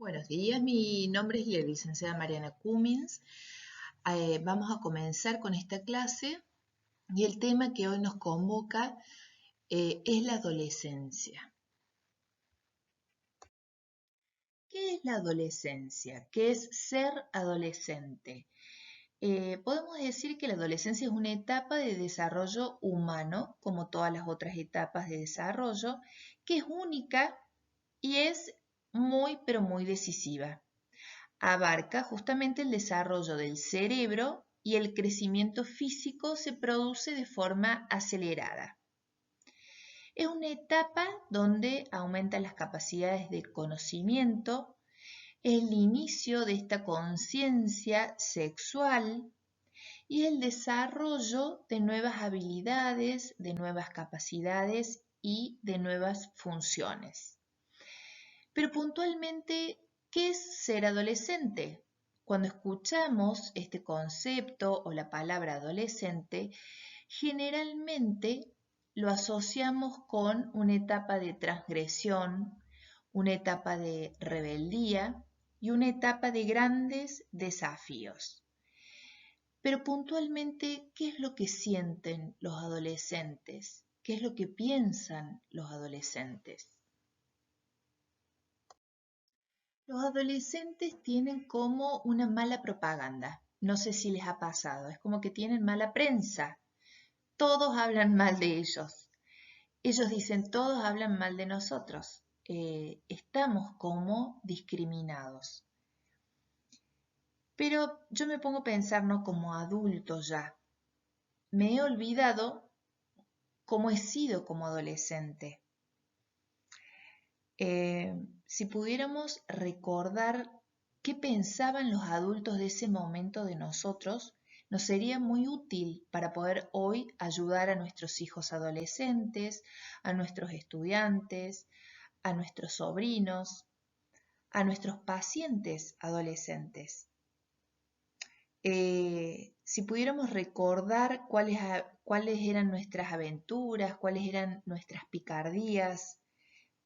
Buenos días, mi nombre es la licenciada Mariana Cummins. Vamos a comenzar con esta clase y el tema que hoy nos convoca es la adolescencia. ¿Qué es la adolescencia? ¿Qué es ser adolescente? Podemos decir que la adolescencia es una etapa de desarrollo humano, como todas las otras etapas de desarrollo, que es única y es muy, pero muy decisiva. Abarca justamente el desarrollo del cerebro y el crecimiento físico se produce de forma acelerada. Es una etapa donde aumentan las capacidades de conocimiento, es el inicio de esta conciencia sexual y el desarrollo de nuevas habilidades, de nuevas capacidades y de nuevas funciones. Pero puntualmente, ¿qué es ser adolescente? Cuando escuchamos este concepto o la palabra adolescente, generalmente lo asociamos con una etapa de transgresión, una etapa de rebeldía y una etapa de grandes desafíos. Pero puntualmente, ¿qué es lo que sienten los adolescentes? ¿Qué es lo que piensan los adolescentes? Los adolescentes tienen como una mala propaganda. No sé si les ha pasado. Es como que tienen mala prensa. Todos hablan mal de ellos. Ellos dicen, todos hablan mal de nosotros. Estamos como discriminados. Pero yo me pongo a pensar, ¿no? Como adulto ya. Me he olvidado cómo he sido como adolescente. Si pudiéramos recordar qué pensaban los adultos de ese momento de nosotros, nos sería muy útil para poder hoy ayudar a nuestros hijos adolescentes, a nuestros estudiantes, a nuestros sobrinos, a nuestros pacientes adolescentes. Si pudiéramos recordar cuáles eran nuestras aventuras, cuáles eran nuestras picardías,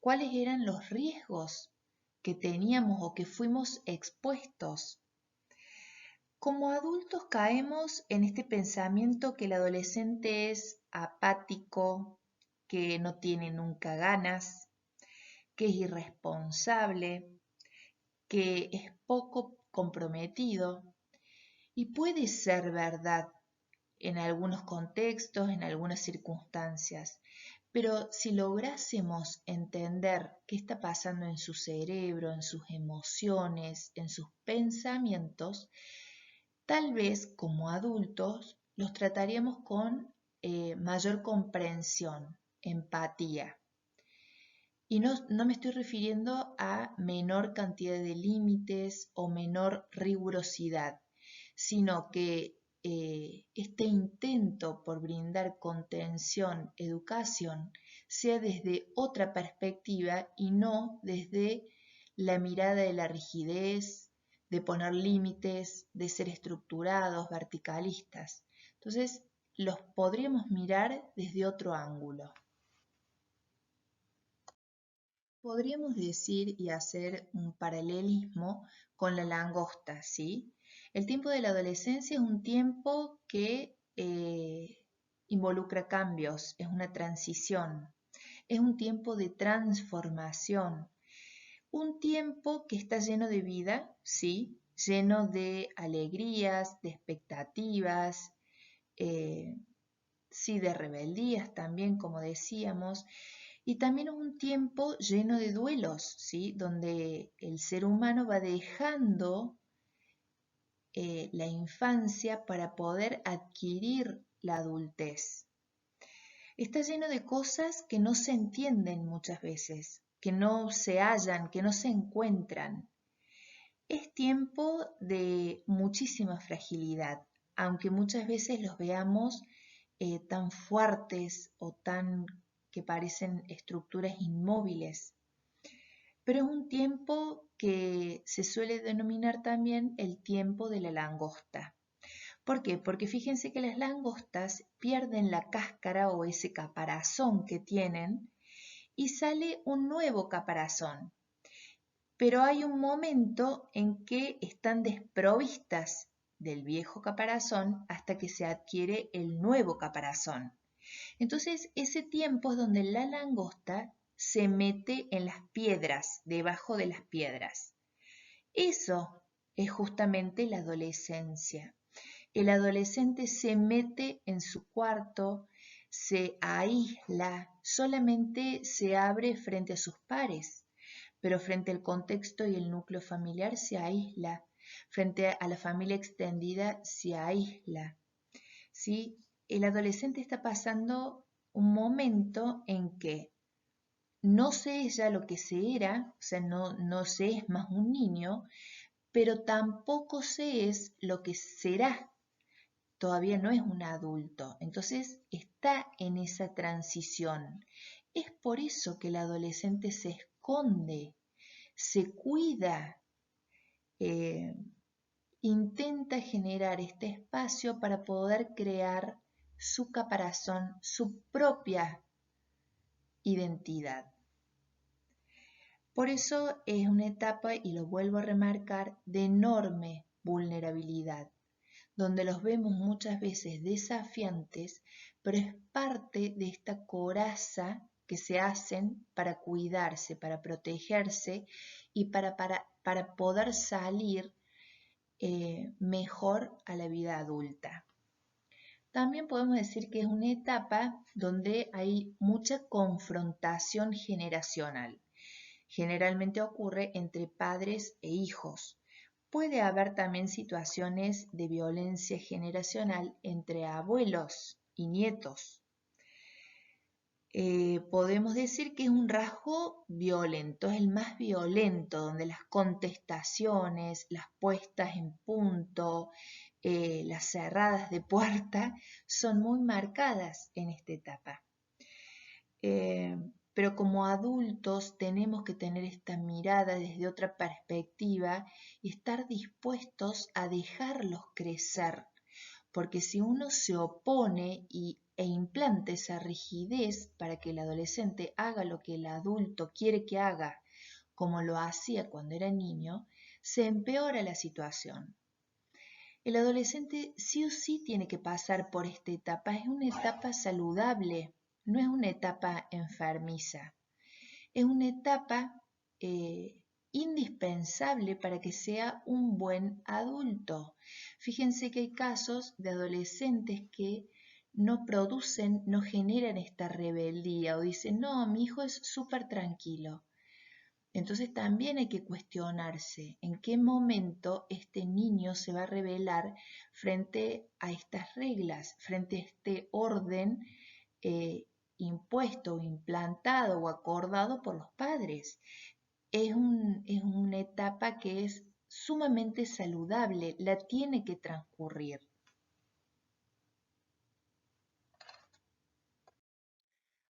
cuáles eran los riesgos que teníamos o que fuimos expuestos. Como adultos caemos en este pensamiento que el adolescente es apático, que no tiene nunca ganas, que es irresponsable, que es poco comprometido. Y puede ser verdad en algunos contextos, en algunas circunstancias, pero si lográsemos entender qué está pasando en su cerebro, en sus emociones, en sus pensamientos, tal vez como adultos los trataríamos con mayor comprensión, empatía. Y no me estoy refiriendo a menor cantidad de límites o menor rigurosidad, sino que este intento por brindar contención, educación, sea desde otra perspectiva y no desde la mirada de la rigidez, de poner límites, de ser estructurados, verticalistas. Entonces, los podríamos mirar desde otro ángulo. Podríamos decir y hacer un paralelismo con la langosta, ¿sí? El tiempo de la adolescencia es un tiempo que involucra cambios, es una transición, es un tiempo de transformación, un tiempo que está lleno de vida, ¿sí? Lleno de alegrías, de expectativas, sí, de rebeldías también, como decíamos, y también es un tiempo lleno de duelos, ¿sí? Donde el ser humano va dejando la infancia para poder adquirir la adultez. Está lleno de cosas que no se entienden muchas veces, que no se hallan, que no se encuentran. Es tiempo de muchísima fragilidad, aunque muchas veces los veamos tan fuertes o tan que parecen estructuras inmóviles. Pero es un tiempo que se suele denominar también el tiempo de la langosta. ¿Por qué? Porque fíjense que las langostas pierden la cáscara o ese caparazón que tienen y sale un nuevo caparazón. pero hay un momento en que están desprovistas del viejo caparazón hasta que se adquiere el nuevo caparazón. Entonces, ese tiempo es donde la langosta se mete en las piedras, debajo de las piedras. Eso es justamente la adolescencia. El adolescente se mete en su cuarto, se aísla, solamente se abre frente a sus pares, pero frente al contexto y el núcleo familiar se aísla, frente a la familia extendida se aísla. ¿Sí? El adolescente está pasando un momento en que no se es ya lo que se era, o sea, no se es más un niño, pero tampoco se es lo que será. Todavía no es un adulto, entonces está en esa transición. Es por eso que el adolescente se esconde, se cuida, eh, intenta generar este espacio para poder crear su caparazón, su propia identidad. Por eso es una etapa, y lo vuelvo a remarcar, de enorme vulnerabilidad, donde los vemos muchas veces desafiantes, pero es parte de esta coraza que se hacen para cuidarse, para protegerse y para poder salir mejor a la vida adulta. También podemos decir que es una etapa donde hay mucha confrontación generacional. Generalmente ocurre entre padres e hijos. Puede haber también situaciones de violencia generacional entre abuelos y nietos. Podemos decir que es un rasgo violento, es el más violento, donde las contestaciones, las puestas en punto, las cerradas de puerta son muy marcadas en esta etapa. Pero como adultos tenemos que tener esta mirada desde otra perspectiva y estar dispuestos a dejarlos crecer, porque si uno se opone e implanta esa rigidez para que el adolescente haga lo que el adulto quiere que haga, como lo hacía cuando era niño, se empeora la situación. El adolescente sí o sí tiene que pasar por esta etapa, es una etapa saludable, no es una etapa enfermiza, es una etapa indispensable para que sea un buen adulto. Fíjense que hay casos de adolescentes que no producen, no generan esta rebeldía o dicen, no, mi hijo es súper tranquilo. Entonces también hay que cuestionarse en qué momento este niño se va a rebelar frente a estas reglas, frente a este orden impuesto o implantado o acordado por los padres. Es una etapa que es sumamente saludable, la tiene que transcurrir.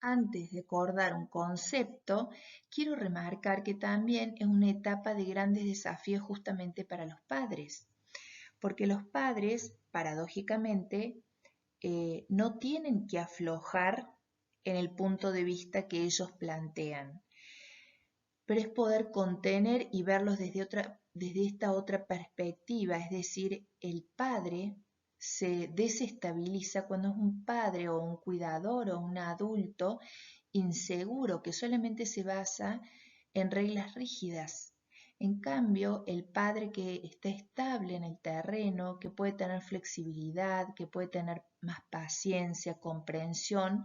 Antes de acordar un concepto, quiero remarcar que también es una etapa de grandes desafíos justamente para los padres, porque los padres, paradójicamente, no tienen que aflojar en el punto de vista que ellos plantean, pero es poder contener y verlos desde esta otra perspectiva, es decir, el padre se desestabiliza cuando es un padre o un cuidador o un adulto inseguro que solamente se basa en reglas rígidas. En cambio, el padre que está estable en el terreno, que puede tener flexibilidad, que puede tener más paciencia, comprensión,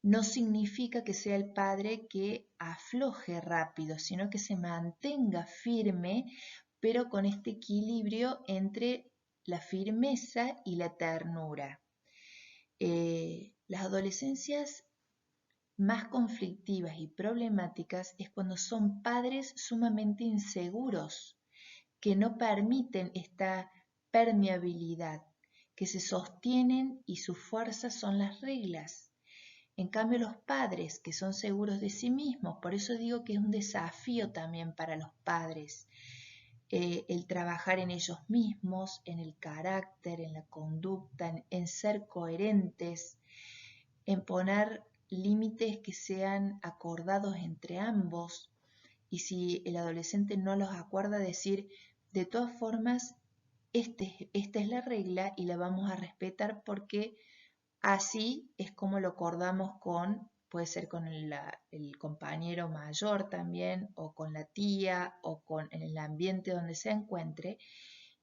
no significa que sea el padre que afloje rápido, sino que se mantenga firme, pero con este equilibrio entre la firmeza y la ternura. Las adolescencias más conflictivas y problemáticas es cuando son padres sumamente inseguros, que no permiten esta permeabilidad, que se sostienen y su fuerza son las reglas. En cambio, los padres que son seguros de sí mismos, por eso digo que es un desafío también para los padres, el trabajar en ellos mismos, en el carácter, en la conducta, en ser coherentes, en poner límites que sean acordados entre ambos y si el adolescente no los acuerda, decir, de todas formas, esta es la regla y la vamos a respetar porque así es como lo acordamos con, puede ser con el compañero mayor también, o con la tía, o con en el ambiente donde se encuentre,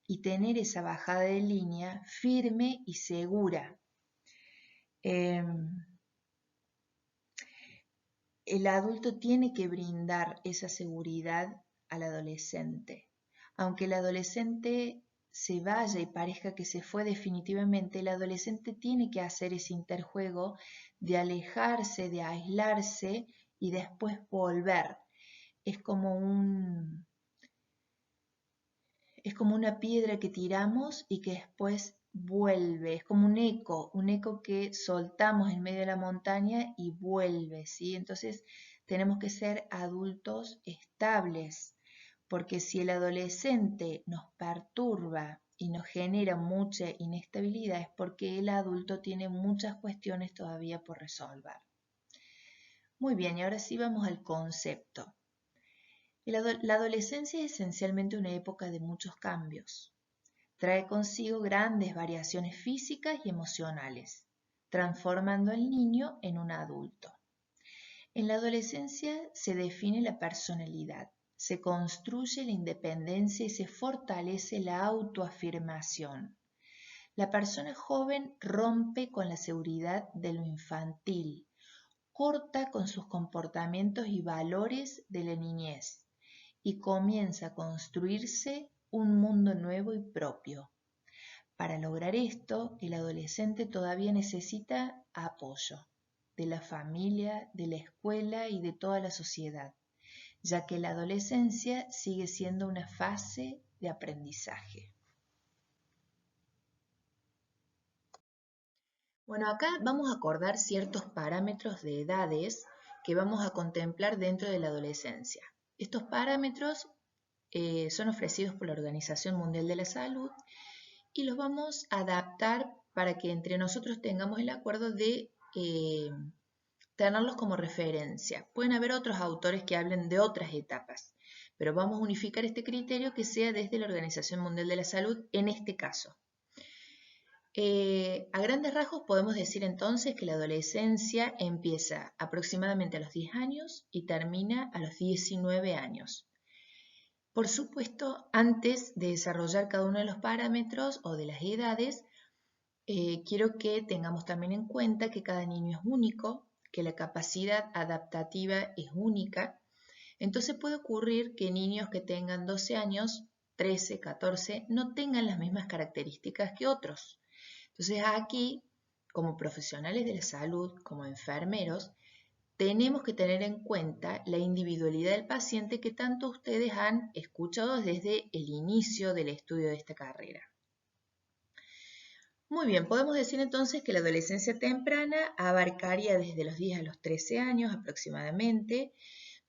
y tener esa bajada de línea firme y segura. El adulto tiene que brindar esa seguridad al adolescente. Aunque el adolescente se vaya y parezca que se fue definitivamente, el adolescente tiene que hacer ese interjuego de alejarse, de aislarse y después volver. Es como una piedra que tiramos y que después vuelve, es como un eco que soltamos en medio de la montaña y vuelve, ¿sí? Entonces tenemos que ser adultos estables, porque si el adolescente nos perturba y nos genera mucha inestabilidad es porque el adulto tiene muchas cuestiones todavía por resolver. Muy bien, y ahora sí vamos al concepto. La adolescencia es esencialmente una época de muchos cambios. Trae consigo grandes variaciones físicas y emocionales, transformando al niño en un adulto. En la adolescencia se define la personalidad, se construye la independencia y se fortalece la autoafirmación. La persona joven rompe con la seguridad de lo infantil, corta con sus comportamientos y valores de la niñez y comienza a construirse un mundo nuevo y propio. Para lograr esto, el adolescente todavía necesita apoyo de la familia, de la escuela y de toda la sociedad, ya que la adolescencia sigue siendo una fase de aprendizaje. Bueno, acá vamos a acordar ciertos parámetros de edades que vamos a contemplar dentro de la adolescencia. Estos parámetros son ofrecidos por la Organización Mundial de la Salud y los vamos a adaptar para que entre nosotros tengamos el acuerdo de tenerlos como referencia. Pueden haber otros autores que hablen de otras etapas, pero vamos a unificar este criterio que sea desde la Organización Mundial de la Salud en este caso. A grandes rasgos podemos decir entonces que la adolescencia empieza aproximadamente a los 10 años y termina a los 19 años. Por supuesto, antes de desarrollar cada uno de los parámetros o de las edades, quiero que tengamos también en cuenta que cada niño es único, que la capacidad adaptativa es única. Entonces puede ocurrir que niños que tengan 12 años, 13, 14, no tengan las mismas características que otros. Entonces aquí, como profesionales de la salud, como enfermeros, tenemos que tener en cuenta la individualidad del paciente que tanto ustedes han escuchado desde el inicio del estudio de esta carrera. Muy bien, podemos decir entonces que la adolescencia temprana abarcaría desde los 10 a los 13 años aproximadamente,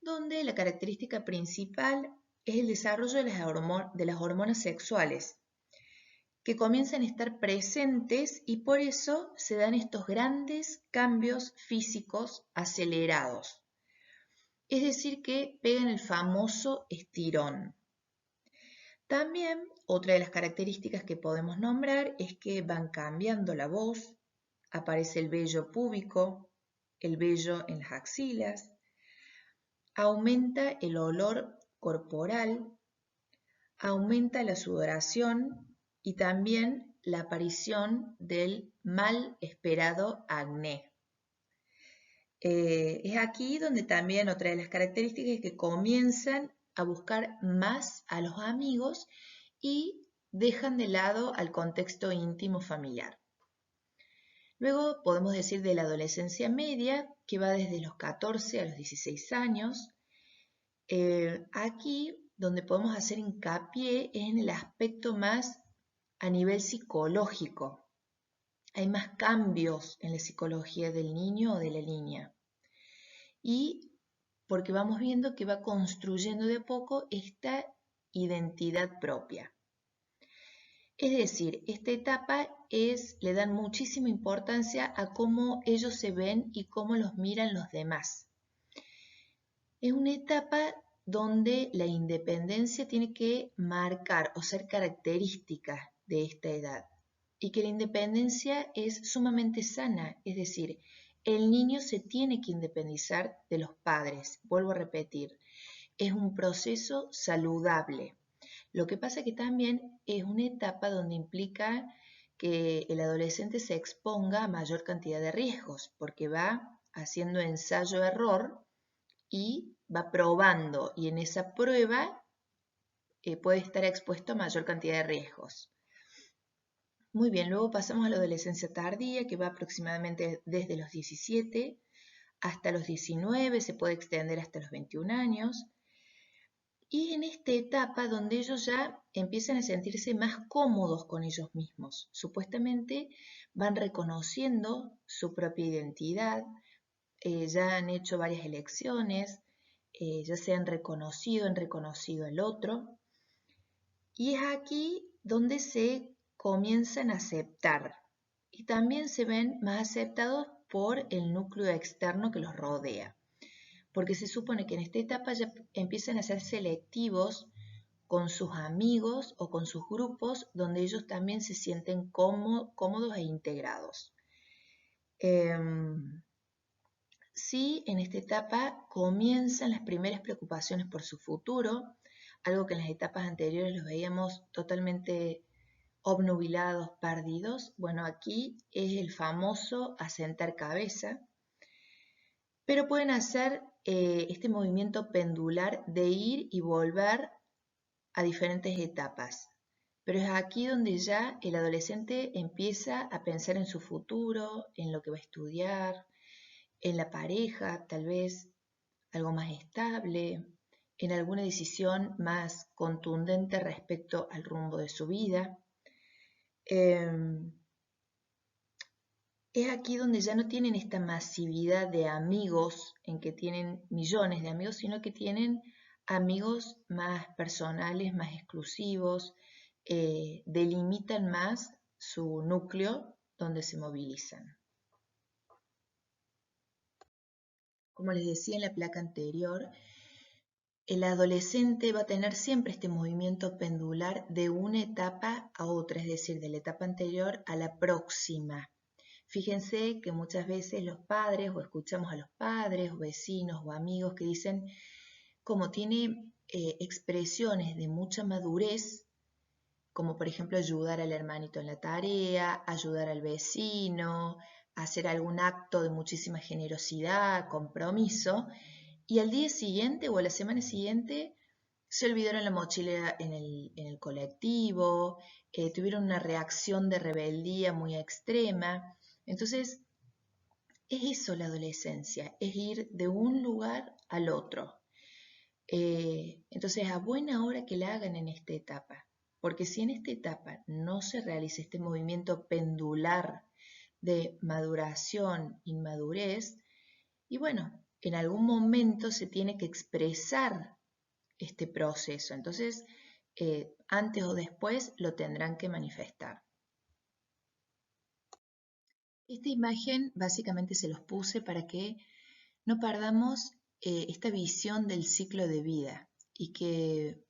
donde la característica principal es el desarrollo de las hormonas sexuales, que comienzan a estar presentes y por eso se dan estos grandes cambios físicos acelerados. Es decir, que pegan el famoso estirón. También otra de las características que podemos nombrar es que van cambiando la voz, aparece el vello púbico, el vello en las axilas, aumenta el olor corporal, aumenta la sudoración y también la aparición del mal esperado acné. Es aquí donde también otra de las características es que comienzan a buscar más a los amigos y dejan de lado al contexto íntimo familiar. Luego podemos decir de la adolescencia media, que va desde los 14 a los 16 años. Aquí donde podemos hacer hincapié es en el aspecto más a nivel psicológico. Hay más cambios en la psicología del niño o de la niña. Y porque vamos viendo que va construyendo de a poco esta identidad propia. Es decir, esta etapa le dan muchísima importancia a cómo ellos se ven y cómo los miran los demás. Es una etapa donde la independencia tiene que marcar o ser característica de esta edad y que la independencia es sumamente sana, es decir, el niño se tiene que independizar de los padres, vuelvo a repetir, es un proceso saludable. Lo que pasa que también es una etapa donde implica que el adolescente se exponga a mayor cantidad de riesgos, porque va haciendo ensayo-error y va probando, y en esa prueba puede estar expuesto a mayor cantidad de riesgos. Muy bien, luego pasamos a la adolescencia tardía, que va aproximadamente desde los 17 hasta los 19, se puede extender hasta los 21 años. Y en esta etapa donde ellos ya empiezan a sentirse más cómodos con ellos mismos, supuestamente van reconociendo su propia identidad, ya han hecho varias elecciones, ya se han reconocido al otro, y es aquí donde se comienzan a aceptar y también se ven más aceptados por el núcleo externo que los rodea, porque se supone que en esta etapa ya empiezan a ser selectivos con sus amigos o con sus grupos donde ellos también se sienten cómodos e integrados. Sí, en esta etapa comienzan las primeras preocupaciones por su futuro, algo que en las etapas anteriores los veíamos totalmente obnubilados, perdidos. Bueno, aquí es el famoso asentar cabeza, pero pueden hacer este movimiento pendular de ir y volver a diferentes etapas. Pero es aquí donde ya el adolescente empieza a pensar en su futuro, en lo que va a estudiar, en la pareja, tal vez algo más estable, en alguna decisión más contundente respecto al rumbo de su vida. Es aquí donde ya no tienen esta masividad de amigos, en que tienen millones de amigos, sino que tienen amigos más personales, más exclusivos, delimitan más su núcleo donde se movilizan. Como les decía en la placa anterior, el adolescente va a tener siempre este movimiento pendular de una etapa a otra, es decir, de la etapa anterior a la próxima. Fíjense que muchas veces los padres, o escuchamos a los padres, o vecinos, o amigos que dicen, como tiene expresiones de mucha madurez, como por ejemplo ayudar al hermanito en la tarea, ayudar al vecino, hacer algún acto de muchísima generosidad, compromiso, y al día siguiente o a la semana siguiente se olvidaron la mochila en el colectivo, tuvieron una reacción de rebeldía muy extrema. Entonces, es eso la adolescencia, es ir de un lugar al otro. Entonces, a buena hora que la hagan en esta etapa, porque si en esta etapa no se realiza este movimiento pendular de maduración, inmadurez, y bueno, en algún momento se tiene que expresar este proceso. Entonces, antes o después lo tendrán que manifestar. Esta imagen básicamente se los puse para que no perdamos esta visión del ciclo de vida y que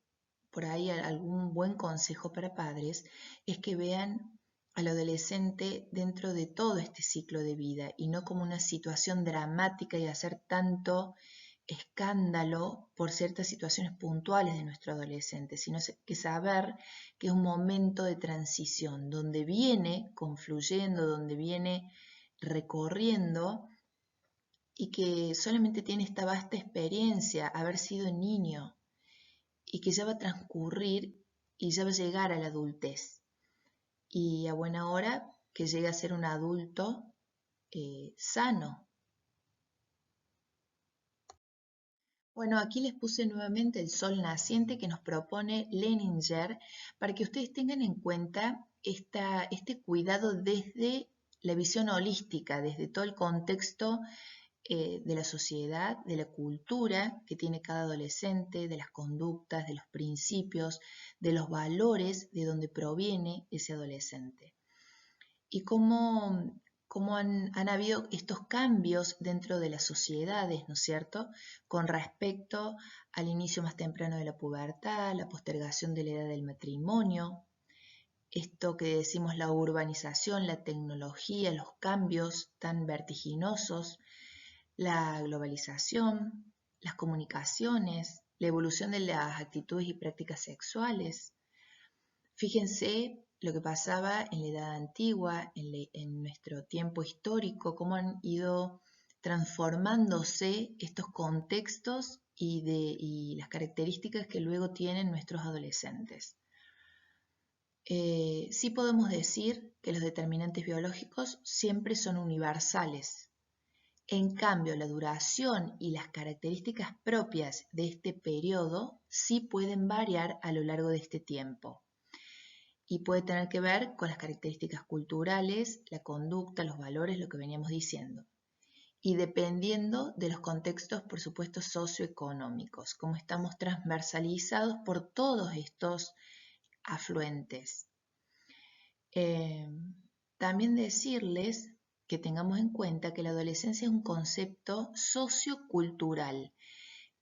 por ahí algún buen consejo para padres es que vean al adolescente dentro de todo este ciclo de vida y no como una situación dramática y hacer tanto escándalo por ciertas situaciones puntuales de nuestro adolescente, sino que saber que es un momento de transición, donde viene confluyendo, donde viene recorriendo y que solamente tiene esta vasta experiencia, haber sido niño, y que ya va a transcurrir y ya va a llegar a la adultez. Y a buena hora que llegue a ser un adulto sano. Bueno, aquí les puse nuevamente el sol naciente que nos propone Leninger para que ustedes tengan en cuenta este cuidado desde la visión holística, desde todo el contexto de la sociedad, de la cultura que tiene cada adolescente, de las conductas, de los principios, de los valores de donde proviene ese adolescente. Y cómo cómo han habido estos cambios dentro de las sociedades, ¿no es cierto?, con respecto al inicio más temprano de la pubertad, la postergación de la edad del matrimonio, esto que decimos la urbanización, la tecnología, los cambios tan vertiginosos, la globalización, las comunicaciones, la evolución de las actitudes y prácticas sexuales. Fíjense lo que pasaba en la Edad Antigua, en nuestro tiempo histórico, cómo han ido transformándose estos contextos y las características que luego tienen nuestros adolescentes. Sí podemos decir que los determinantes biológicos siempre son universales. En cambio, la duración y las características propias de este periodo sí pueden variar a lo largo de este tiempo y puede tener que ver con las características culturales, la conducta, los valores, lo que veníamos diciendo. Y dependiendo de los contextos, por supuesto, socioeconómicos, como estamos transversalizados por todos estos afluentes. También decirles que tengamos en cuenta que la adolescencia es un concepto sociocultural,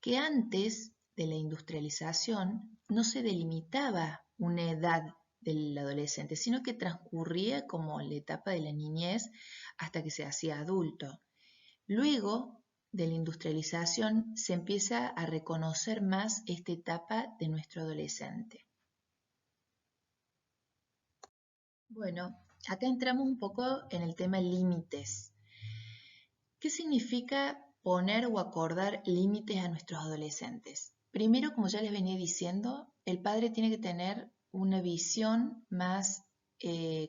que antes de la industrialización no se delimitaba una edad del adolescente, sino que transcurría como la etapa de la niñez hasta que se hacía adulto. Luego de la industrialización se empieza a reconocer más esta etapa de nuestro adolescente. Bueno, acá entramos un poco en el tema límites. ¿Qué significa poner o acordar límites a nuestros adolescentes? Primero, como ya les venía diciendo, el padre tiene que tener una visión más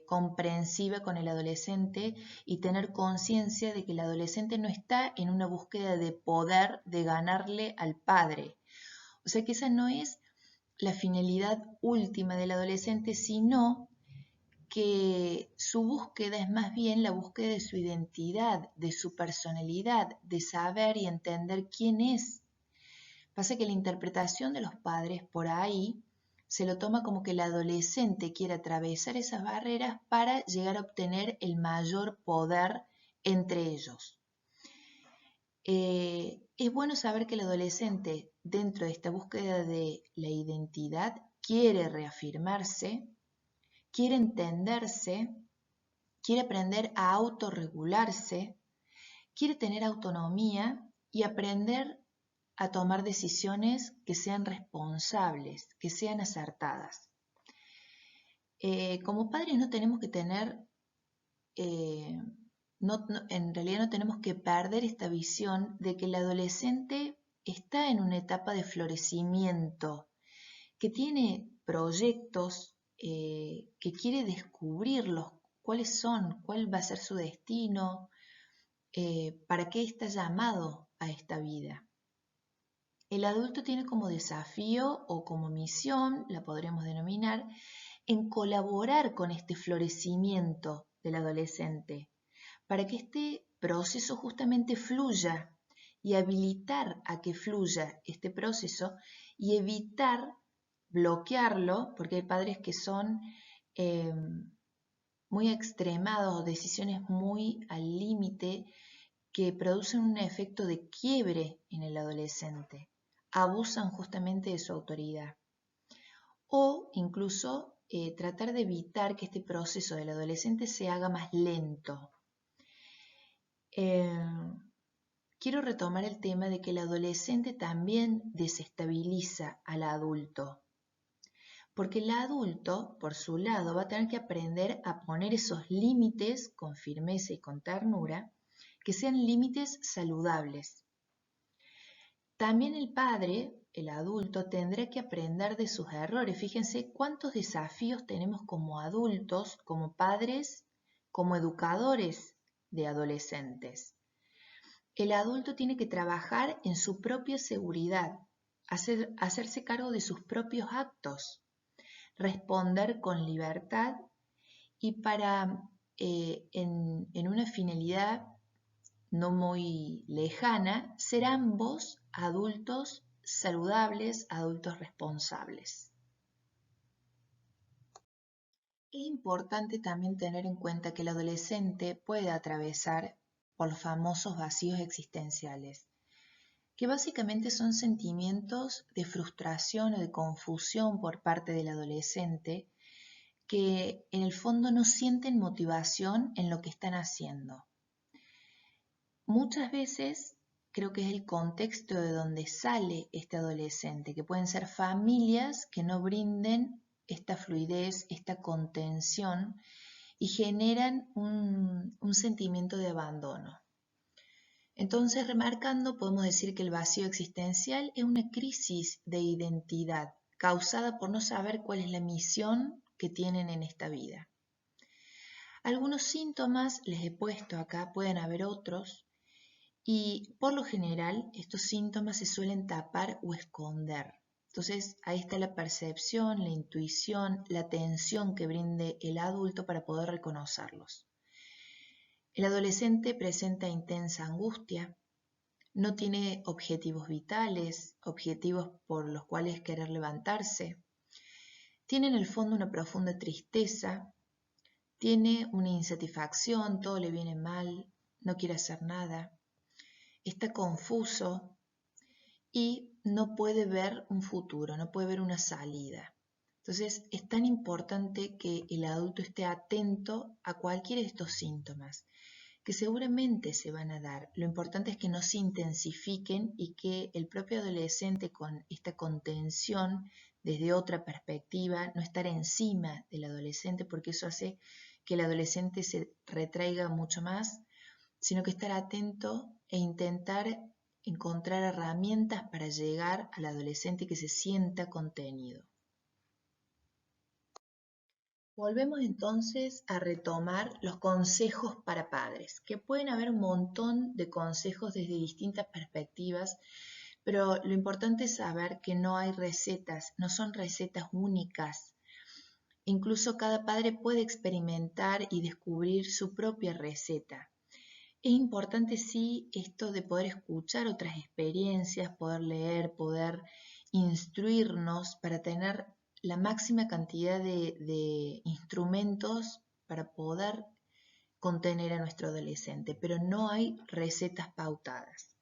comprensiva con el adolescente y tener conciencia de que el adolescente no está en una búsqueda de poder, de ganarle al padre. O sea que esa no es la finalidad última del adolescente, sino que su búsqueda es más bien la búsqueda de su identidad, de su personalidad, de saber y entender quién es. Pasa que la interpretación de los padres por ahí se lo toma como que el adolescente quiere atravesar esas barreras para llegar a obtener el mayor poder entre ellos. Es bueno saber que el adolescente, dentro de esta búsqueda de la identidad, quiere reafirmarse, quiere entenderse, quiere aprender a autorregularse, quiere tener autonomía y aprender a tomar decisiones que sean responsables, que sean acertadas. Como padres no tenemos que tener, en realidad no tenemos que perder esta visión de que el adolescente está en una etapa de florecimiento, que tiene proyectos, que quiere descubrirlos, cuáles son, cuál va a ser su destino, para qué está llamado a esta vida. El adulto tiene como desafío o como misión, la podremos denominar, en colaborar con este florecimiento del adolescente, para que este proceso justamente fluya y habilitar a que fluya este proceso y evitar bloquearlo, porque hay padres que son muy extremados, decisiones muy al límite, que producen un efecto de quiebre en el adolescente, abusan justamente de su autoridad. O incluso tratar de evitar que este proceso del adolescente se haga más lento. Quiero retomar el tema de que el adolescente también desestabiliza al adulto. Porque el adulto, por su lado, va a tener que aprender a poner esos límites con firmeza y con ternura, que sean límites saludables. También el padre, el adulto, tendrá que aprender de sus errores. Fíjense cuántos desafíos tenemos como adultos, como padres, como educadores de adolescentes. El adulto tiene que trabajar en su propia seguridad, hacerse cargo de sus propios actos, responder con libertad y en una finalidad no muy lejana, ser ambos adultos saludables, adultos responsables. Es importante también tener en cuenta que el adolescente puede atravesar por los famosos vacíos existenciales, que básicamente son sentimientos de frustración o de confusión por parte del adolescente que en el fondo no sienten motivación en lo que están haciendo. Muchas veces creo que es el contexto de donde sale este adolescente, que pueden ser familias que no brinden esta fluidez, esta contención y generan un sentimiento de abandono. Entonces, remarcando, podemos decir que el vacío existencial es una crisis de identidad causada por no saber cuál es la misión que tienen en esta vida. Algunos síntomas les he puesto acá, pueden haber otros, y por lo general estos síntomas se suelen tapar o esconder. Entonces ahí está la percepción, la intuición, la atención que brinde el adulto para poder reconocerlos. El adolescente presenta intensa angustia, no tiene objetivos vitales, objetivos por los cuales querer levantarse. Tiene en el fondo una profunda tristeza, tiene una insatisfacción, todo le viene mal, no quiere hacer nada. Está confuso y no puede ver un futuro, no puede ver una salida. Entonces es tan importante que el adulto esté atento a cualquiera de estos síntomas, que seguramente se van a dar. Lo importante es que no se intensifiquen y que el propio adolescente con esta contención desde otra perspectiva, no estar encima del adolescente porque eso hace que el adolescente se retraiga mucho más, sino que estar atento e intentar encontrar herramientas para llegar al adolescente que se sienta contenido. Volvemos entonces a retomar los consejos para padres, que pueden haber un montón de consejos desde distintas perspectivas, pero lo importante es saber que no hay recetas, no son recetas únicas. Incluso cada padre puede experimentar y descubrir su propia receta. Es importante sí esto de poder escuchar otras experiencias, poder leer, poder instruirnos para tener la máxima cantidad de instrumentos para poder contener a nuestro adolescente, pero no hay recetas pautadas.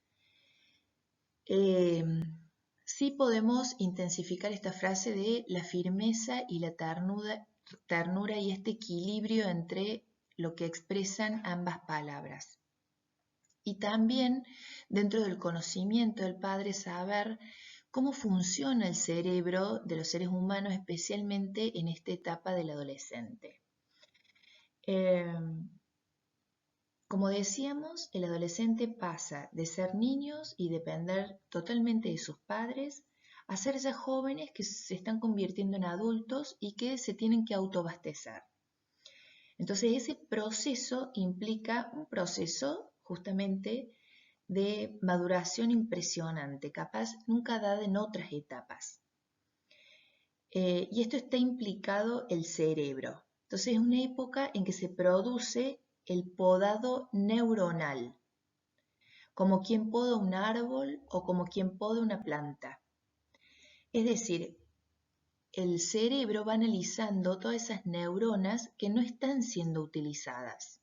Sí podemos intensificar esta frase de la firmeza y la ternura y este equilibrio entre lo que expresan ambas palabras. Y también dentro del conocimiento del padre saber cómo funciona el cerebro de los seres humanos, especialmente en esta etapa del adolescente. Como decíamos, el adolescente pasa de ser niños y depender totalmente de sus padres a ser ya jóvenes que se están convirtiendo en adultos y que se tienen que autoabastecer. Entonces ese proceso implica un proceso justamente de maduración impresionante, capaz nunca dada en otras etapas. Y esto está implicado el cerebro. Entonces es una época en que se produce el podado neuronal, como quien poda un árbol o como quien poda una planta. Es decir, el cerebro va analizando todas esas neuronas que no están siendo utilizadas.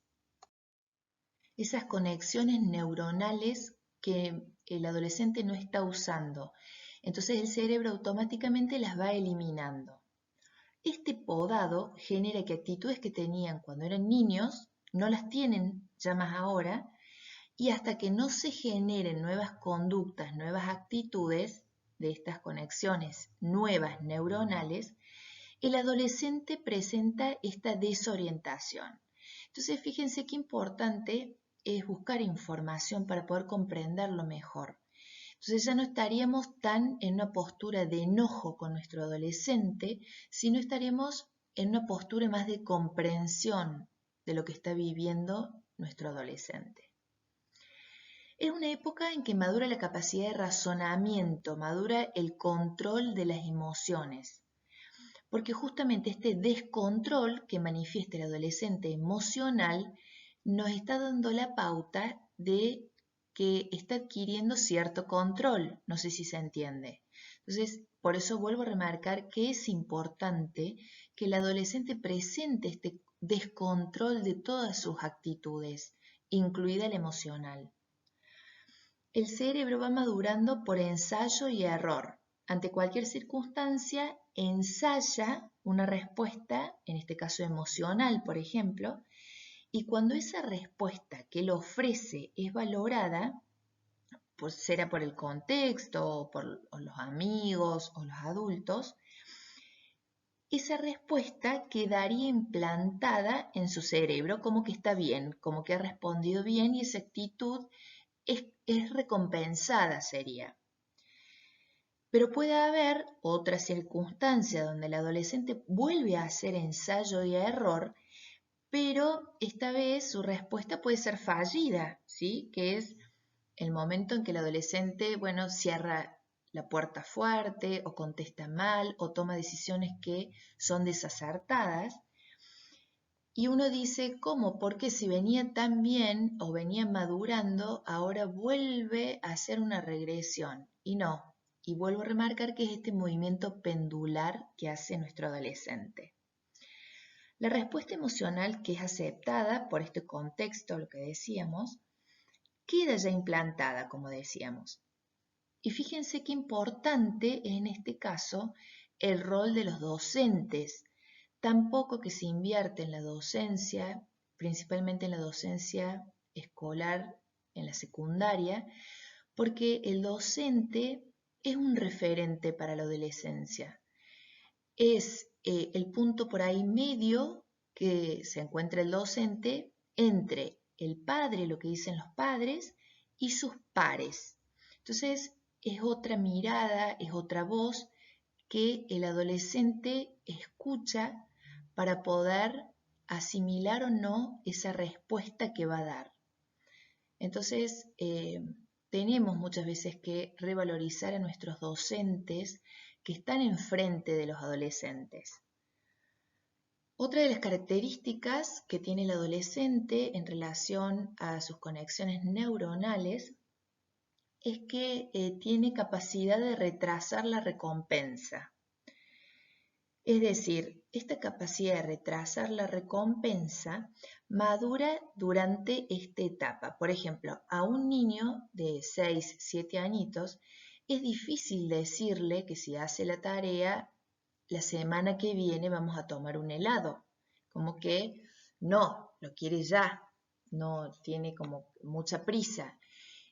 Esas conexiones neuronales que el adolescente no está usando. Entonces el cerebro automáticamente las va eliminando. Este podado genera que actitudes que tenían cuando eran niños no las tienen ya más ahora, y hasta que no se generen nuevas conductas, nuevas actitudes de estas conexiones nuevas neuronales, el adolescente presenta esta desorientación. Entonces fíjense qué importante es buscar información para poder comprenderlo mejor. Entonces ya no estaríamos tan en una postura de enojo con nuestro adolescente, sino estaríamos en una postura más de comprensión de lo que está viviendo nuestro adolescente. Es una época en que madura la capacidad de razonamiento, madura el control de las emociones, porque justamente este descontrol que manifiesta el adolescente emocional nos está dando la pauta de que está adquiriendo cierto control, no sé si se entiende. Entonces, por eso vuelvo a remarcar que es importante que el adolescente presente este descontrol de todas sus actitudes, incluida la emocional. El cerebro va madurando por ensayo y error. Ante cualquier circunstancia, ensaya una respuesta, en este caso emocional, por ejemplo, y cuando esa respuesta que él ofrece es valorada, pues será por el contexto, o los amigos, o los adultos, esa respuesta quedaría implantada en su cerebro como que está bien, como que ha respondido bien y esa actitud es recompensada, sería. Pero puede haber otra circunstancia donde el adolescente vuelve a hacer ensayo y error, pero esta vez su respuesta puede ser fallida, ¿sí? Que es el momento en que el adolescente, bueno, cierra la puerta fuerte o contesta mal o toma decisiones que son desacertadas. Y uno dice, ¿cómo? Porque si venía tan bien o venía madurando, ahora vuelve a hacer una regresión. Y no. Y vuelvo a remarcar que es este movimiento pendular que hace nuestro adolescente. La respuesta emocional que es aceptada por este contexto, lo que decíamos, queda ya implantada, como decíamos. Y fíjense qué importante es en este caso el rol de los docentes. Tampoco que se invierte en la docencia, principalmente en la docencia escolar, en la secundaria, porque el docente es un referente para la adolescencia. Es el punto por ahí medio que se encuentra el docente entre el padre, lo que dicen los padres, y sus pares. Entonces, es otra mirada, es otra voz que el adolescente escucha para poder asimilar o no esa respuesta que va a dar. Entonces, tenemos muchas veces que revalorizar a nuestros docentes que están enfrente de los adolescentes. Otra de las características que tiene el adolescente en relación a sus conexiones neuronales es que tiene capacidad de retrasar la recompensa. Es decir, esta capacidad de retrasar la recompensa madura durante esta etapa. Por ejemplo, a un niño de 6, 7 añitos es difícil decirle que si hace la tarea, la semana que viene vamos a tomar un helado. Como que no, lo quiere ya, no tiene como mucha prisa.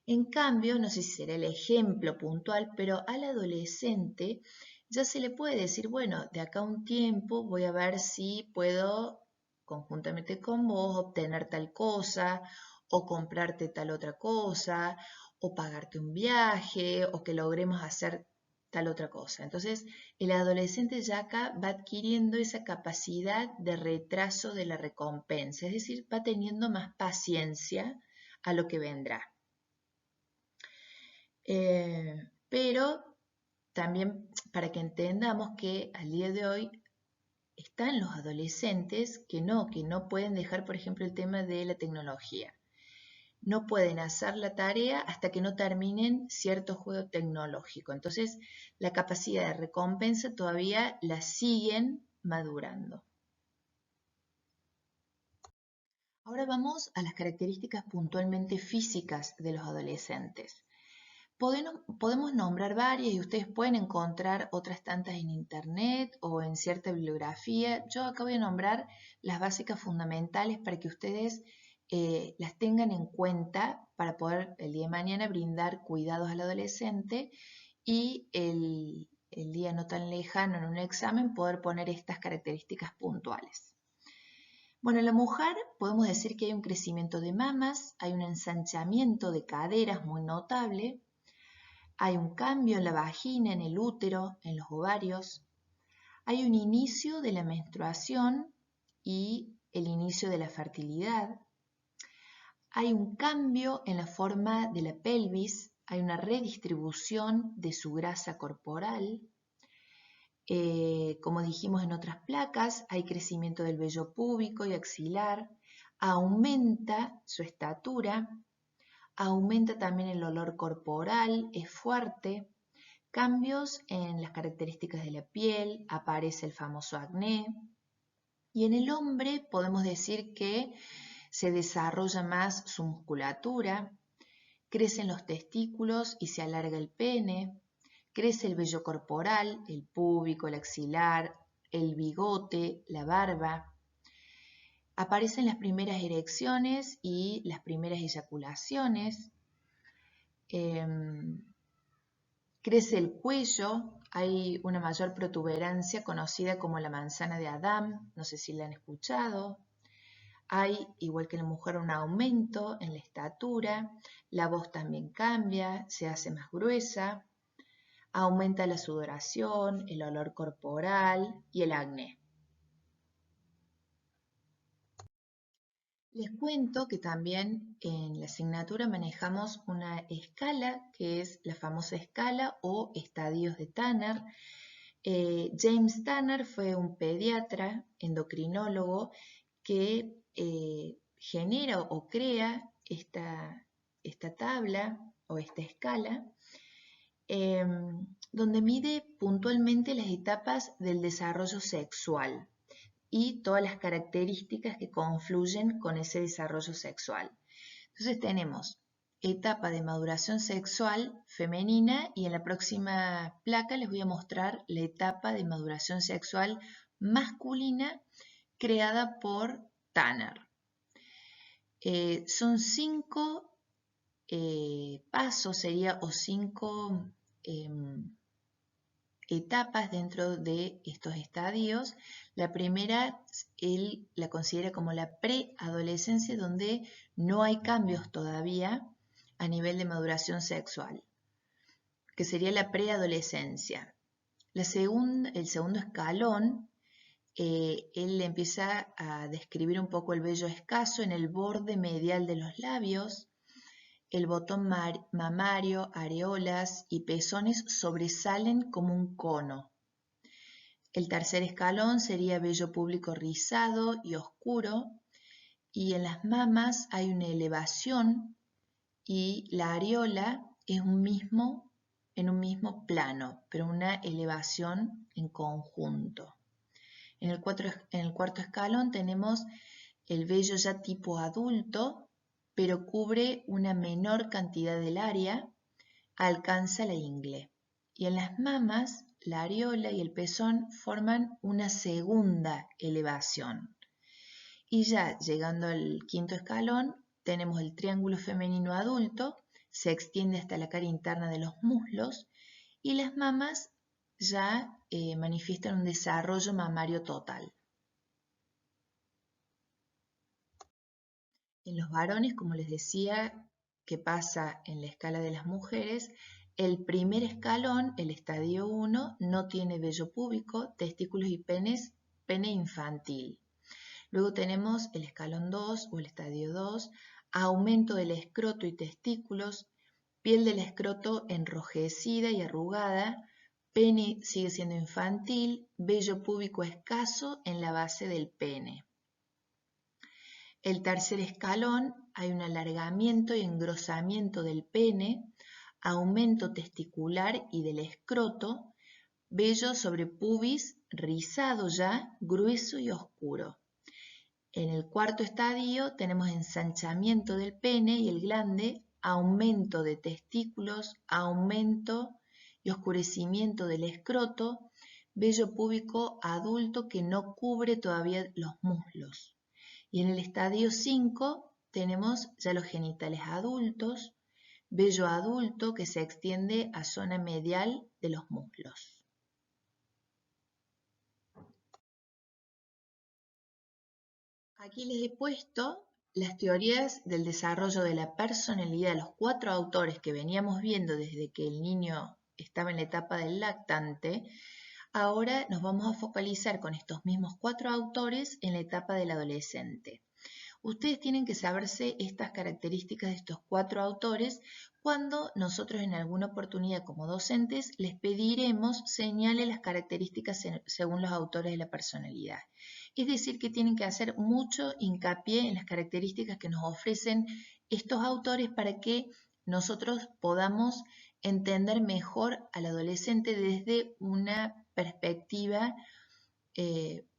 En cambio, no sé si será el ejemplo puntual, pero al adolescente ya se le puede decir, bueno, de acá a un tiempo voy a ver si puedo, conjuntamente con vos, obtener tal cosa, o comprarte tal otra cosa, o pagarte un viaje, o que logremos hacer tal otra cosa. Entonces, el adolescente ya acá va adquiriendo esa capacidad de retraso de la recompensa, es decir, va teniendo más paciencia a lo que vendrá. Pero también para que entendamos que al día de hoy están los adolescentes que no pueden dejar, por ejemplo, el tema de la tecnología. No pueden hacer la tarea hasta que no terminen cierto juego tecnológico. Entonces, la capacidad de recompensa todavía la siguen madurando. Ahora vamos a las características puntualmente físicas de los adolescentes. Podemos nombrar varias y ustedes pueden encontrar otras tantas en internet o en cierta bibliografía. Yo acá voy a nombrar las básicas fundamentales para que ustedes las tengan en cuenta para poder el día de mañana brindar cuidados al adolescente y el día no tan lejano en un examen poder poner estas características puntuales. Bueno, en la mujer podemos decir que hay un crecimiento de mamas, hay un ensanchamiento de caderas muy notable. Hay un cambio en la vagina, en el útero, en los ovarios. Hay un inicio de la menstruación y el inicio de la fertilidad. Hay un cambio en la forma de la pelvis. Hay una redistribución de su grasa corporal. Como dijimos en otras placas, hay crecimiento del vello púbico y axilar. Aumenta su estatura. Aumenta también el olor corporal, es fuerte. Cambios en las características de la piel, aparece el famoso acné. Y en el hombre podemos decir que se desarrolla más su musculatura, crecen los testículos y se alarga el pene, crece el vello corporal, el púbico, el axilar, el bigote, la barba. Aparecen las primeras erecciones y las primeras eyaculaciones. Crece el cuello, hay una mayor protuberancia conocida como la manzana de Adán, no sé si la han escuchado. Hay, igual que en la mujer, un aumento en la estatura, la voz también cambia, se hace más gruesa, aumenta la sudoración, el olor corporal y el acné. Les cuento que también en la asignatura manejamos una escala que es la famosa escala o estadios de Tanner. James Tanner fue un pediatra endocrinólogo que genera o crea esta tabla o esta escala donde mide puntualmente las etapas del desarrollo sexual y todas las características que confluyen con ese desarrollo sexual. Entonces tenemos etapa de maduración sexual femenina y en la próxima placa les voy a mostrar la etapa de maduración sexual masculina creada por Tanner. Son 5 pasos, o 5 etapas dentro de estos estadios. La primera él la considera como la preadolescencia, donde no hay cambios todavía a nivel de maduración sexual, que sería la preadolescencia. El segundo escalón, él empieza a describir un poco el vello escaso en el borde medial de los labios, el botón mamario, areolas y pezones sobresalen como un cono. El tercer escalón sería vello púbico rizado y oscuro, y en las mamas hay una elevación y la areola es en un mismo plano, pero una elevación en conjunto. En el cuarto escalón tenemos el vello ya tipo adulto, pero cubre una menor cantidad del área, alcanza la ingle. Y en las mamas, la areola y el pezón forman una segunda elevación. Y ya llegando al quinto escalón, tenemos el triángulo femenino adulto, se extiende hasta la cara interna de los muslos y las mamas ya manifiestan un desarrollo mamario total. En los varones, como les decía, que pasa en la escala de las mujeres, el primer escalón, el estadio 1, no tiene vello púbico, testículos y pene infantil. Luego tenemos el escalón 2 o el estadio 2, aumento del escroto y testículos, piel del escroto enrojecida y arrugada, pene sigue siendo infantil, vello púbico escaso en la base del pene. El tercer escalón, hay un alargamiento y engrosamiento del pene, aumento testicular y del escroto, vello sobre pubis rizado ya, grueso y oscuro. En el cuarto estadio tenemos ensanchamiento del pene y el glande, aumento de testículos, aumento y oscurecimiento del escroto, vello púbico adulto que no cubre todavía los muslos. Y en el estadio 5 tenemos ya los genitales adultos, vello adulto que se extiende a zona medial de los muslos. Aquí les he puesto las teorías del desarrollo de la personalidad de los 4 autores que veníamos viendo desde que el niño estaba en la etapa del lactante. Ahora nos vamos a focalizar con estos mismos 4 autores en la etapa del adolescente. Ustedes tienen que saberse estas características de estos 4 autores cuando nosotros en alguna oportunidad como docentes les pediremos señalen las características según los autores de la personalidad. Es decir, que tienen que hacer mucho hincapié en las características que nos ofrecen estos autores para que nosotros podamos entender mejor al adolescente desde una perspectiva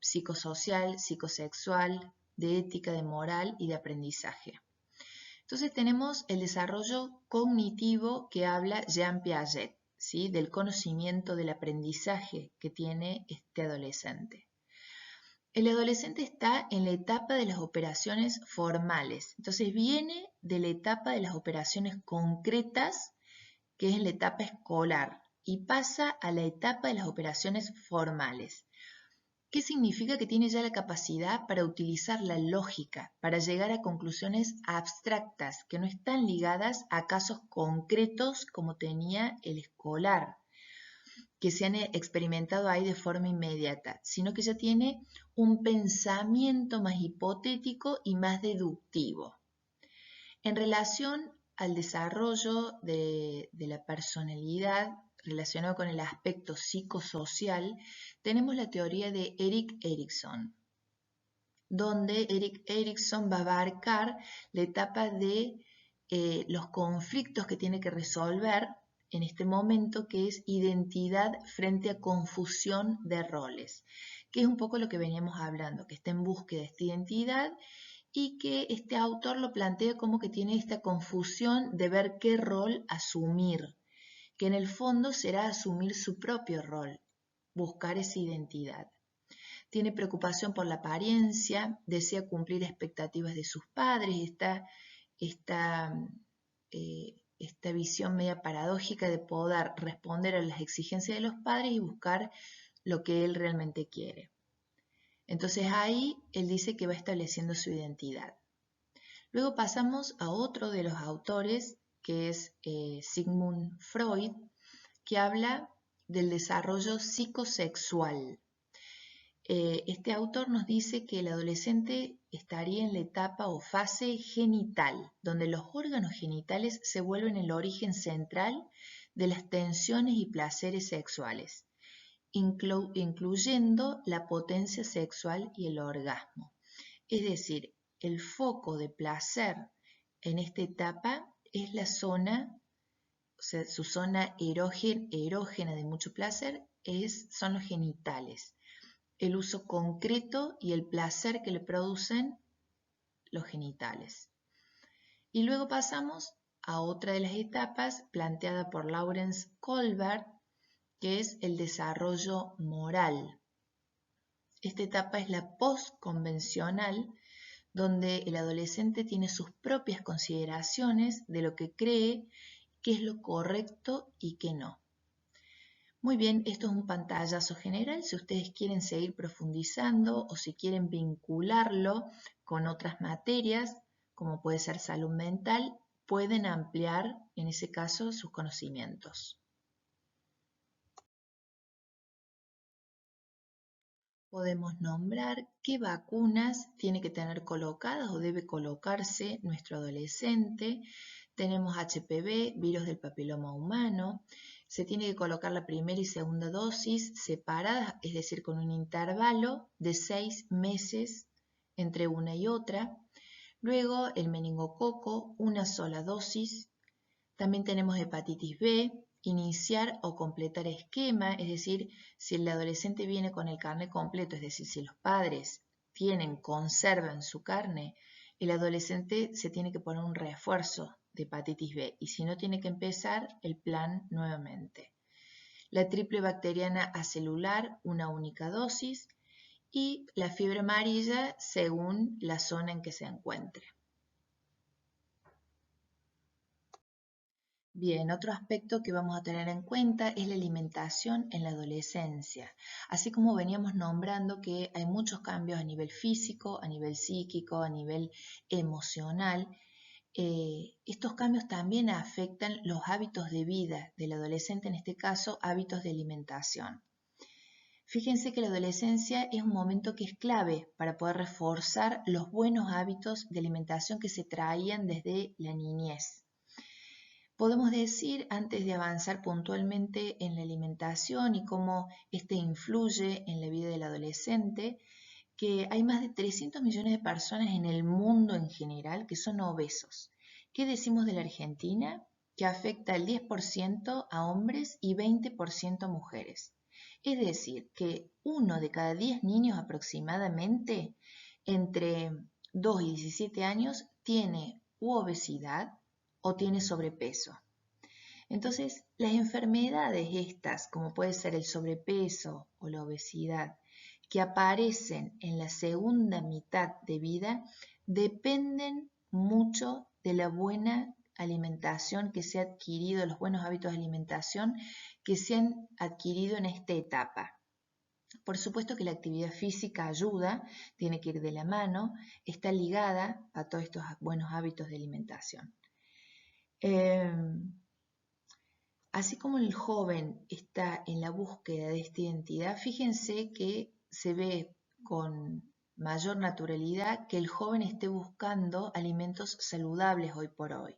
psicosocial, psicosexual, de ética, de moral y de aprendizaje. Entonces tenemos el desarrollo cognitivo que habla Jean Piaget, ¿sí? Del conocimiento, del aprendizaje que tiene este adolescente. El adolescente está en la etapa de las operaciones formales, entonces viene de la etapa de las operaciones concretas, que es la etapa escolar, y pasa a la etapa de las operaciones formales. ¿Qué significa? Que tiene ya la capacidad para utilizar la lógica, para llegar a conclusiones abstractas que no están ligadas a casos concretos como tenía el escolar, que se han experimentado ahí de forma inmediata, sino que ya tiene un pensamiento más hipotético y más deductivo. En relación al desarrollo de la personalidad relacionado con el aspecto psicosocial, tenemos la teoría de Erik Erikson, donde Erik Erikson va a abarcar la etapa de los conflictos que tiene que resolver en este momento, que es identidad frente a confusión de roles, que es un poco lo que veníamos hablando, que está en búsqueda de esta identidad y que este autor lo plantea como que tiene esta confusión de ver qué rol asumir, que en el fondo será asumir su propio rol, buscar esa identidad. Tiene preocupación por la apariencia, desea cumplir expectativas de sus padres, esta visión media paradójica de poder responder a las exigencias de los padres y buscar lo que él realmente quiere. Entonces ahí él dice que va estableciendo su identidad. Luego pasamos a otro de los autores, que es Sigmund Freud, que habla del desarrollo psicosexual. Este autor nos dice que el adolescente estaría en la etapa o fase genital, donde los órganos genitales se vuelven el origen central de las tensiones y placeres sexuales, incluyendo la potencia sexual y el orgasmo. Es decir, el foco de placer en esta etapa es la zona, o sea, su zona erógena de mucho placer son los genitales. El uso concreto y el placer que le producen los genitales. Y luego pasamos a otra de las etapas planteada por Lawrence Kohlberg, que es el desarrollo moral. Esta etapa es la postconvencional, donde el adolescente tiene sus propias consideraciones de lo que cree que es lo correcto y que no. Muy bien, esto es un pantallazo general. Si ustedes quieren seguir profundizando o si quieren vincularlo con otras materias, como puede ser salud mental, pueden ampliar en ese caso sus conocimientos. Podemos nombrar qué vacunas tiene que tener colocadas o debe colocarse nuestro adolescente. Tenemos HPV, virus del papiloma humano. Se tiene que colocar la primera y segunda dosis separadas, es decir, con un intervalo de 6 meses entre una y otra. Luego el meningococo, una sola dosis. También tenemos hepatitis B, iniciar o completar esquema, es decir, si el adolescente viene con el carnet completo, es decir, si los padres conservan su carne, el adolescente se tiene que poner un refuerzo de hepatitis B y si no tiene que empezar el plan nuevamente. La triple bacteriana acelular, una única dosis y la fiebre amarilla según la zona en que se encuentre. Bien, otro aspecto que vamos a tener en cuenta es la alimentación en la adolescencia. Así como veníamos nombrando que hay muchos cambios a nivel físico, a nivel psíquico, a nivel emocional, estos cambios también afectan los hábitos de vida del adolescente, en este caso hábitos de alimentación. Fíjense que la adolescencia es un momento que es clave para poder reforzar los buenos hábitos de alimentación que se traían desde la niñez. Podemos decir, antes de avanzar puntualmente en la alimentación y cómo éste influye en la vida del adolescente, que hay más de 300 millones de personas en el mundo en general que son obesos. ¿Qué decimos de la Argentina? que afecta el 10% a hombres y 20% a mujeres. Es decir, que 1 de cada 10 niños aproximadamente entre 2 y 17 años tiene obesidad o tiene sobrepeso. Entonces, las enfermedades estas, como puede ser el sobrepeso o la obesidad, que aparecen en la segunda mitad de vida, dependen mucho de la buena alimentación que se ha adquirido, los buenos hábitos de alimentación que se han adquirido en esta etapa. Por supuesto que la actividad física ayuda, tiene que ir de la mano, está ligada a todos estos buenos hábitos de alimentación. Así como el joven está en la búsqueda de esta identidad, fíjense que se ve con mayor naturalidad que el joven esté buscando alimentos saludables hoy por hoy,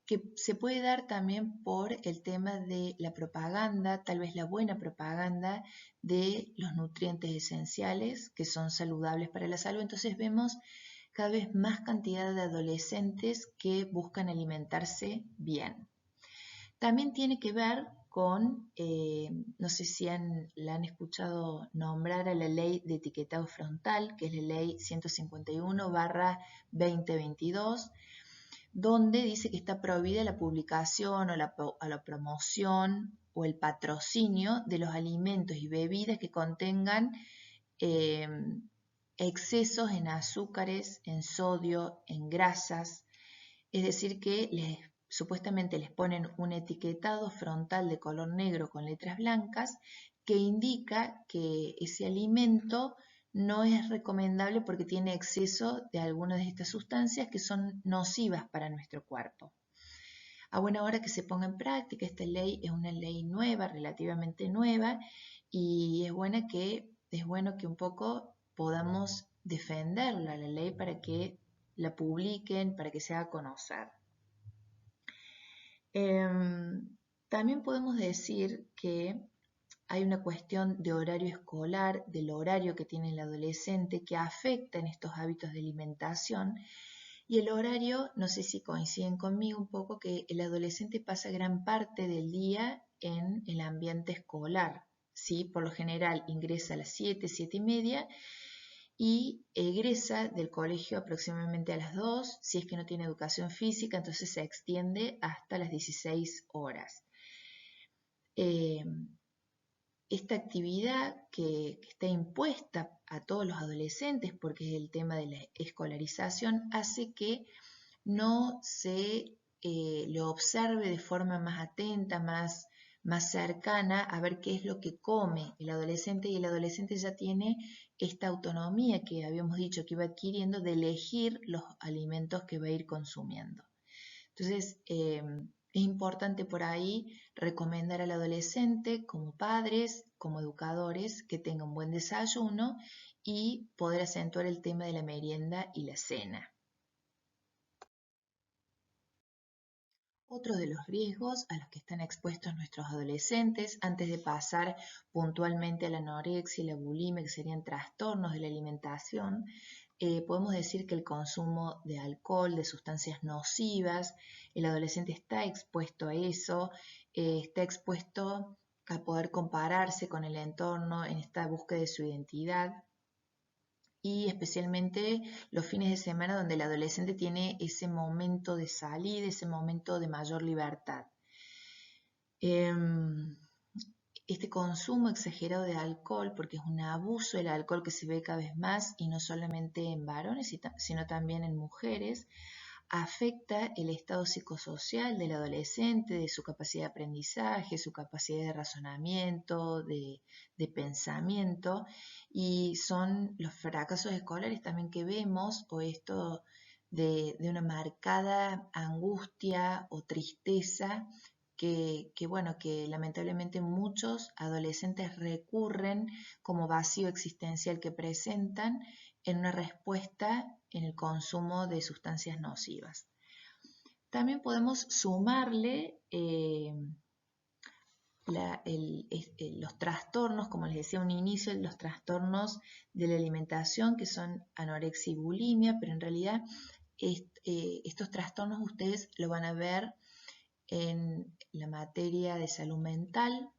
que se puede dar también por el tema de la propaganda, tal vez la buena propaganda de los nutrientes esenciales que son saludables para la salud. Entonces vemos cada vez más cantidad de adolescentes que buscan alimentarse bien. También tiene que ver con, no sé si la han escuchado nombrar a la ley de etiquetado frontal, que es la ley 151/2022, donde dice que está prohibida la publicación o la promoción o el patrocinio de los alimentos y bebidas que contengan excesos en azúcares, en sodio, en grasas. Es decir, que supuestamente les ponen un etiquetado frontal de color negro con letras blancas que indica que ese alimento no es recomendable porque tiene exceso de algunas de estas sustancias que son nocivas para nuestro cuerpo. A buena hora que se ponga en práctica, esta ley es una ley nueva, relativamente nueva, y es bueno que un poco podamos defenderla, la ley, para que la publiquen, para que se haga conocer. También podemos decir que hay una cuestión de horario escolar, del horario que tiene el adolescente, que afecta en estos hábitos de alimentación. Y el horario, no sé si coinciden conmigo un poco, que el adolescente pasa gran parte del día en el ambiente escolar, ¿sí? Por lo general ingresa a las 7, 7:30 y egresa del colegio aproximadamente a las 2, si es que no tiene educación física, entonces se extiende hasta las 16 horas. Esta actividad que está impuesta a todos los adolescentes, porque es el tema de la escolarización, hace que no se lo observe de forma más atenta, más cercana a ver qué es lo que come el adolescente, y el adolescente ya tiene esta autonomía que habíamos dicho que iba adquiriendo de elegir los alimentos que va a ir consumiendo. Entonces, es importante por ahí recomendar al adolescente como padres, como educadores, que tenga un buen desayuno y poder acentuar el tema de la merienda y la cena. Otro de los riesgos a los que están expuestos nuestros adolescentes, antes de pasar puntualmente a la anorexia y la bulimia, que serían trastornos de la alimentación, podemos decir que el consumo de alcohol, de sustancias nocivas, el adolescente está expuesto a eso, está expuesto a poder compararse con el entorno en esta búsqueda de su identidad, y especialmente los fines de semana, donde el adolescente tiene ese momento de salida, ese momento de mayor libertad. Este consumo exagerado de alcohol, porque es un abuso del alcohol que se ve cada vez más, y no solamente en varones, sino también en mujeres, afecta el estado psicosocial del adolescente, de su capacidad de aprendizaje, su capacidad de razonamiento, de pensamiento, y son los fracasos escolares también que vemos, o esto de una marcada angustia o tristeza que lamentablemente muchos adolescentes recurren como vacío existencial que presentan en una respuesta en el consumo de sustancias nocivas. También podemos sumarle los trastornos, como les decía a un inicio, los trastornos de la alimentación, que son anorexia y bulimia, pero en realidad estos trastornos ustedes lo van a ver en la materia de salud mental,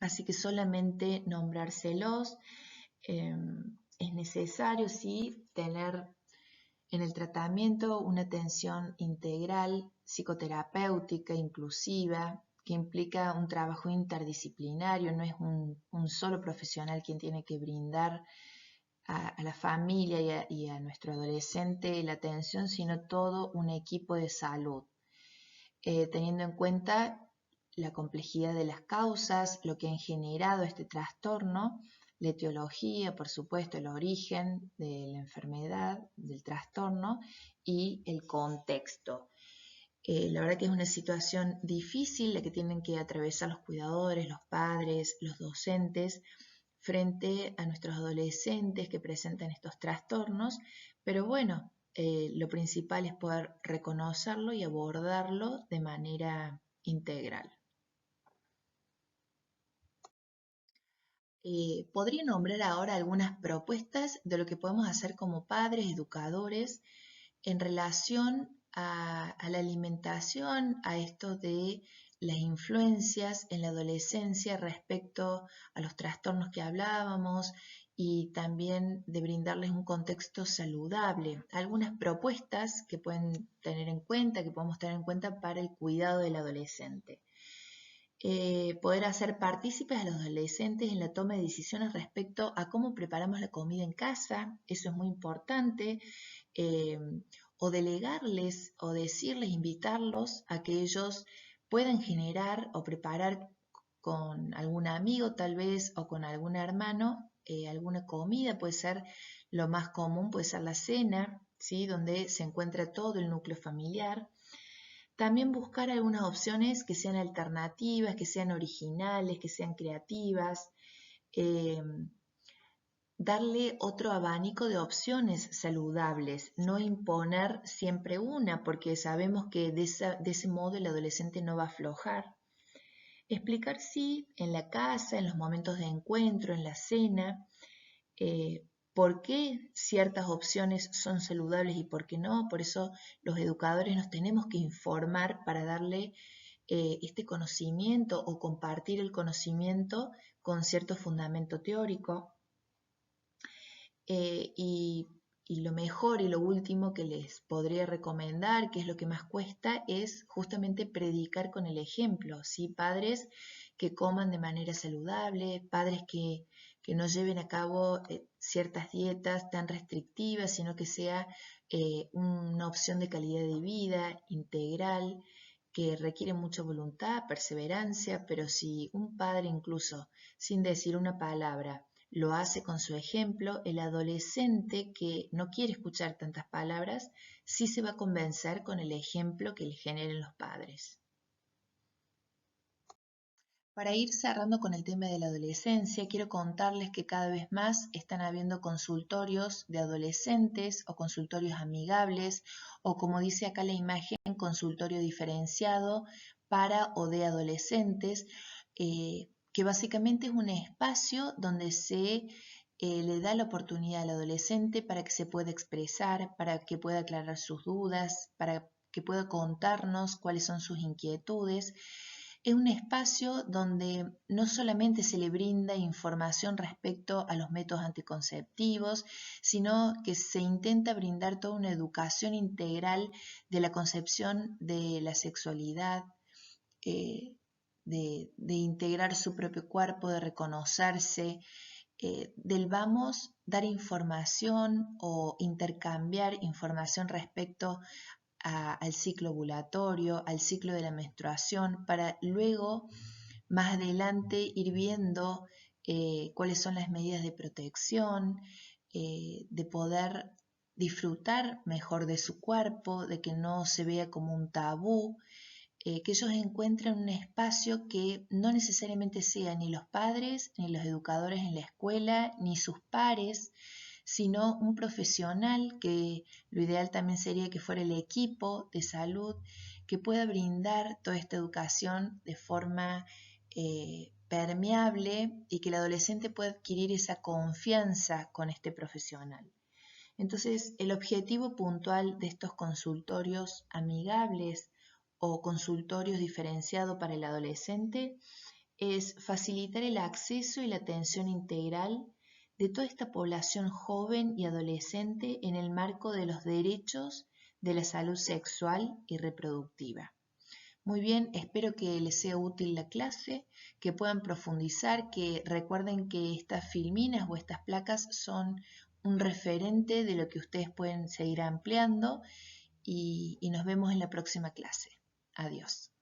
así que solamente nombrárselos. Es necesario, sí, tener en el tratamiento una atención integral, psicoterapéutica, inclusiva, que implica un trabajo interdisciplinario, no es un solo profesional quien tiene que brindar a la familia y a nuestro adolescente la atención, sino todo un equipo de salud, teniendo en cuenta la complejidad de las causas, lo que han generado este trastorno, la etiología, por supuesto, el origen de la enfermedad, del trastorno y el contexto. La verdad que es una situación difícil la que tienen que atravesar los cuidadores, los padres, los docentes frente a nuestros adolescentes que presentan estos trastornos, pero bueno, lo principal es poder reconocerlo y abordarlo de manera integral. Podría nombrar ahora algunas propuestas de lo que podemos hacer como padres, educadores, en relación a la alimentación, a esto de las influencias en la adolescencia respecto a los trastornos que hablábamos y también de brindarles un contexto saludable. Algunas propuestas que pueden tener en cuenta, que podemos tener en cuenta para el cuidado del adolescente. Poder hacer partícipes a los adolescentes en la toma de decisiones respecto a cómo preparamos la comida en casa, eso es muy importante, o delegarles o decirles, invitarlos a que ellos puedan generar o preparar con algún amigo tal vez o con algún hermano alguna comida, puede ser lo más común, puede ser la cena, ¿sí? Donde se encuentra todo el núcleo familiar. También buscar algunas opciones que sean alternativas, que sean originales, que sean creativas. Darle otro abanico de opciones saludables, no imponer siempre una, porque sabemos que de ese modo el adolescente no va a aflojar. Explicar sí en la casa, en los momentos de encuentro, en la cena, por qué ciertas opciones son saludables y por qué no. Por eso los educadores nos tenemos que informar para darle este conocimiento o compartir el conocimiento con cierto fundamento teórico. Y lo mejor y lo último que les podría recomendar, que es lo que más cuesta, es justamente predicar con el ejemplo, ¿sí? Padres que coman de manera saludable, padres que no lleven a cabo ciertas dietas tan restrictivas, sino que sea una opción de calidad de vida integral, que requiere mucha voluntad, perseverancia, pero si un padre incluso sin decir una palabra lo hace con su ejemplo, el adolescente que no quiere escuchar tantas palabras, sí se va a convencer con el ejemplo que le generen los padres. Para ir cerrando con el tema de la adolescencia, quiero contarles que cada vez más están habiendo consultorios de adolescentes o consultorios amigables o, como dice acá la imagen, consultorio diferenciado para o de adolescentes, que básicamente es un espacio donde se le da la oportunidad al adolescente para que se pueda expresar, para que pueda aclarar sus dudas, para que pueda contarnos cuáles son sus inquietudes. Es un espacio donde no solamente se le brinda información respecto a los métodos anticonceptivos, sino que se intenta brindar toda una educación integral de la concepción de la sexualidad, de integrar su propio cuerpo, de reconocerse, del vamos dar información o intercambiar información respecto al ciclo ovulatorio, al ciclo de la menstruación, para luego, más adelante, ir viendo cuáles son las medidas de protección, de poder disfrutar mejor de su cuerpo, de que no se vea como un tabú, que ellos encuentren un espacio que no necesariamente sea ni los padres, ni los educadores en la escuela, ni sus pares, sino un profesional, que lo ideal también sería que fuera el equipo de salud, que pueda brindar toda esta educación de forma permeable y que el adolescente pueda adquirir esa confianza con este profesional. Entonces, el objetivo puntual de estos consultorios amigables o consultorios diferenciados para el adolescente es facilitar el acceso y la atención integral de toda esta población joven y adolescente en el marco de los derechos de la salud sexual y reproductiva. Muy bien, espero que les sea útil la clase, que puedan profundizar, que recuerden que estas filminas o estas placas son un referente de lo que ustedes pueden seguir ampliando y nos vemos en la próxima clase. Adiós.